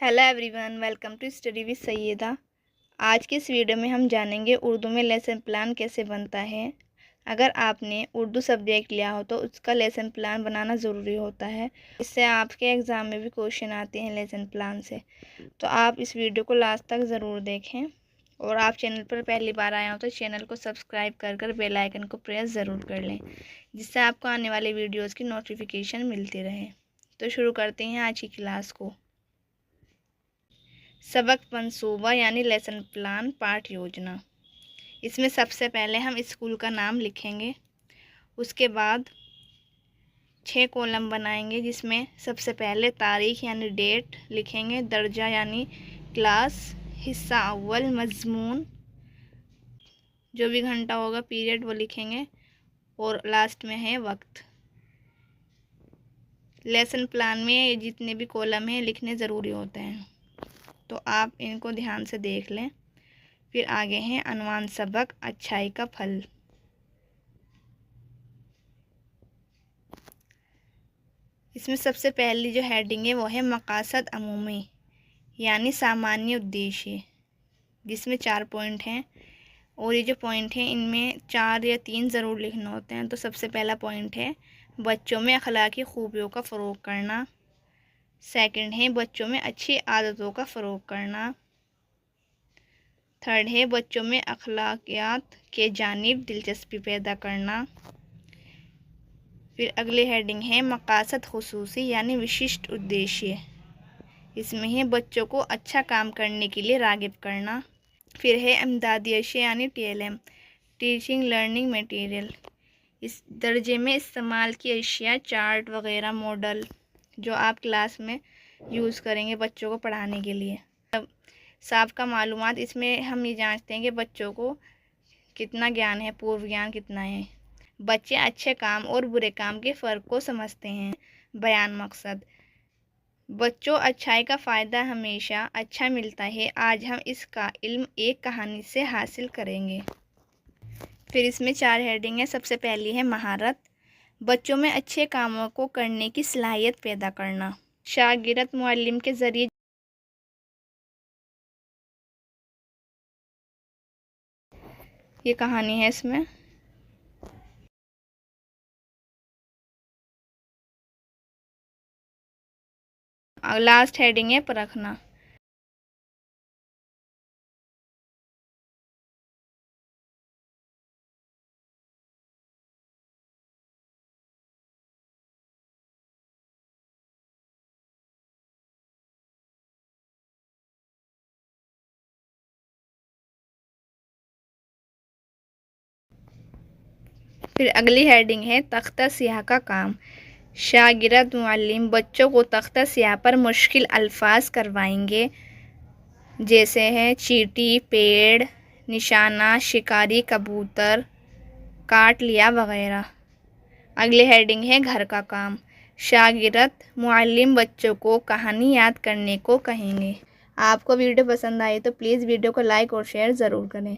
Hello everyone, welcome to study with Syeda. आज की इस वीडियो में हम जानेंगे उर्दू में लेसन प्लान कैसे बनता है। अगर आपने उर्दू सब्जेक्ट लिया हो तो उसका लेसन प्लान बनाना ज़रूरी होता है। इससे आपके एग्ज़ाम में भी क्वेश्चन आते हैं लेसन प्लान से। तो आप इस वीडियो को लास्ट तक ज़रूर देखें और आप चैनल पर पहली बार आए हो तो चैनल को सब्सक्राइब कर बेल आइकन को प्रेस ज़रूर कर लें, जिससे आपको आने वाले वीडियोज़ की नोटिफिकेशन मिलती रहे। तो शुरू करते हैं आज की क्लास को। सबक मंसूबा यानी लेसन प्लान पाठ योजना। इसमें सबसे पहले हम स्कूल का नाम लिखेंगे। उसके बाद 6 कॉलम बनाएंगे, जिसमें सबसे पहले तारीख़ यानी डेट लिखेंगे, दर्जा यानी क्लास, हिस्सा अव्वल मज़मून जो भी घंटा होगा, पीरियड वो लिखेंगे और लास्ट में है वक्त। लेसन प्लान में जितने भी कॉलम हैं लिखने ज़रूरी होते हैं, तो आप इनको ध्यान से देख लें। फिर आगे हैं अनवान सबक अच्छाई का फल। इसमें सबसे पहली जो हेडिंग है वो है मकासद अमूमी यानी सामान्य उद्देश्य, जिसमें 4 पॉइंट हैं और ये जो पॉइंट हैं इनमें 4 या 3 ज़रूर लिखने होते हैं। तो सबसे पहला पॉइंट है बच्चों में अखलाकी खूबियों का फ़रोग़ करना। सेकंड है बच्चों में अच्छी आदतों का फ़रोग़ करना। थर्ड है बच्चों में अखलाकियात के जानिब दिलचस्पी पैदा करना। फिर अगली हेडिंग है मकासद खुसूसी यानी विशिष्ट उद्देश्य। इसमें है बच्चों को अच्छा काम करने के लिए राग़िब करना। फिर है इमदादी अशिया यानी TLM, टीचिंग लर्निंग मटेरियल। इस दर्जे में इस्तेमाल की अशिया, चार्ट वग़ैरह, मॉडल जो आप क्लास में यूज़ करेंगे बच्चों को पढ़ाने के लिए। साबिक़ा मालूमात, इसमें हम ये जांचते हैं कि बच्चों को कितना ज्ञान है, पूर्व ज्ञान कितना है। बच्चे अच्छे काम और बुरे काम के फ़र्क को समझते हैं। बयान मकसद, बच्चों अच्छाई का फ़ायदा हमेशा अच्छा मिलता है। आज हम इसका इल्म एक कहानी से हासिल करेंगे। फिर इसमें 4 हेडिंग है। सबसे पहली है महारत, बच्चों में अच्छे कामों को करने की सलाहियत पैदा करना। शागिर्द मुअल्लिम के ज़रिए ये कहानी है। इसमें लास्ट हेडिंग है परखना। फिर अगली हेडिंग है तख्ता स्याह का काम। शागिर्द मुअल्लिम बच्चों को तख्ता स्याह पर मुश्किल अल्फाज करवाएंगे, जैसे हैं चींटी, पेड़, निशाना, शिकारी कबूतर, काट लिया वगैरह। अगली हेडिंग है घर का काम। शागिर्द मुअल्लिम बच्चों को कहानी याद करने को कहेंगे। आपको वीडियो पसंद आई तो प्लीज़ वीडियो को लाइक और शेयर ज़रूर करें।